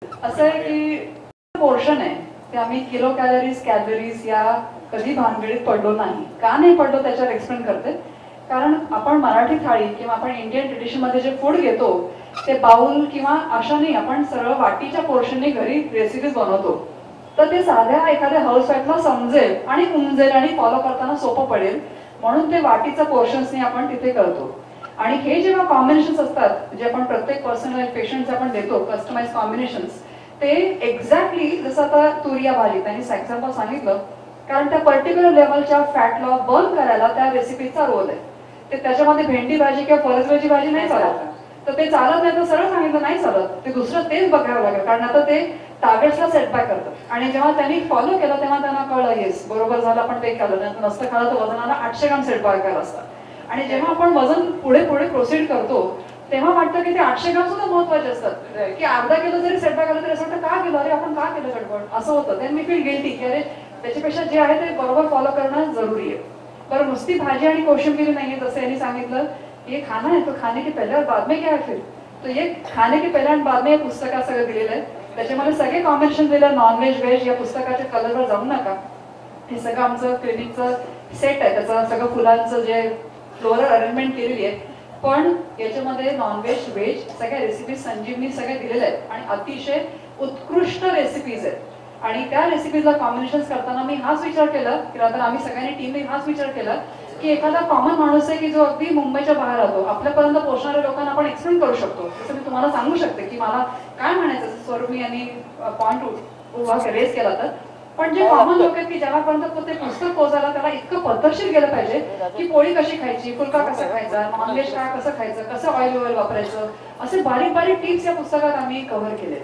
असं आहे की पोर्शन आहे ते आम्ही किलो कॅलरीज कॅलरीज या कधी भानगडीत पडलो नाही. का नाही पडलो त्याच्यावर एक्सप्लेन करते. कारण आपण मराठी थाळी किंवा आपण इंडियन ट्रेडिशन मध्ये जे फूड घेतो ते बाउल किंवा अशा नाही, आपण सरळ वाटीच्या पोर्शनने घरी रेसिपीज बनवतो. तर ते साध्या एखाद्या हाऊसवाईफला समजेल आणि उमजेल आणि फॉलो करताना सोपं पडेल म्हणून ते वाटीचं पोर्शन्सने आपण तिथे करतो. आणि हे जेव्हा कॉम्बिनेशन्स असतात जे आपण प्रत्येक पर्सनल पेशंट आपण देतो कस्टमाइज कॉम्बिनेशन्स, ते एक्झॅक्टली जसं आता तुरिया भाजी त्यांनी एक्झाम्पल सांगितलं, कारण त्या पर्टिक्युलर लेवलच्या फॅटला बर्न करायला त्या रेसिपीचा रोल आहे. ते त्याच्यामध्ये भेंडी भाजी किंवा फरसबीची भाजी नाही चालत. तर ते चालत नाही तर सरळ सांगितलं नाही चालत, ते दुसरं तेच बघावं लागेल. कारण आता ते टार्गेट्सला सेटबॅक करतात. आणि जेव्हा त्यांनी फॉलो केलं तेव्हा त्यांना कळलं येस बरोबर झालं, आपण ते केलं नाही नसतं खालं तर वजनाला 800 ग्राम सेटबॅक करायला असतं. आणि जेव्हा आपण वजन पुढे पुढे प्रोसीड करतो तेव्हा वाटतं की ते 800 ग्राम सुद्धा महत्वाचे असतात. की अर्धा किलो जरी सेटबॅक आलं तरी असं वाटतं का केलं, अरे आपण का केलं गडबड असं होतं. देन मी फील गिल्टी की अरे त्याच्यापेक्षा जे आहे ते बरोबर फॉलो करणं जरुरी आहे. बरं नुसती भाजी आणि कोशिंबीर नाहीये जसं यांनी सांगितलं, ये खाना है तो खाने के पहले और बाद में क्या है फिर. तो ये खाने के पहले आणि बाद में हे पुस्तकात सगळं दिलेलं आहे. त्याच्यामध्ये सगळे कॉम्बिनेशन दिलं नॉनव्हेज व्हेज. या पुस्तकाच्या कलरवर जाऊ नका. हे सगळं आमचं क्लिनिकचं सेट आहे, त्याचं सगळं फुलांचं जे फ्लोरल अरेंजमेंट केलेली आहे. पण याच्यामध्ये नॉनव्हेज व्हेज सगळ्या रेसिपीज संजीवनी सगळ्या दिलेल्या आहेत आणि अतिशय उत्कृष्ट रेसिपीज आहेत. आणि त्या रेसिपीजला कॉम्बिनेशन करताना मी हाच विचार केला की आता आम्ही सगळ्यांनी टीमने हाच विचार केला की एखादा कॉमन माणूस आहे की जो अगदी मुंबईच्या बाहेर राहतो, आपल्यापर्यंत पोहोचणाऱ्या लोकांना आपण एक्सप्लेन करू शकतो. जसं मी तुम्हाला सांगू शकते की मला काय म्हणायचं स्वरूपी यांनी पॉइंट उभा रेस केला. तर पण जे कॉमन लोक आहेत की ज्यापर्यंत ते पुस्तक पोहोचायला त्याला इतकं पद्धतशीर गेलं पाहिजे की पोळी कशी खायची, फुलका कसा खायचा, नॉनव्हेज काय कसं खायचं, कसं ऑइल वापरायचं, असे बारीक बारीक टिप्स या पुस्तकात आम्ही कव्हर केले.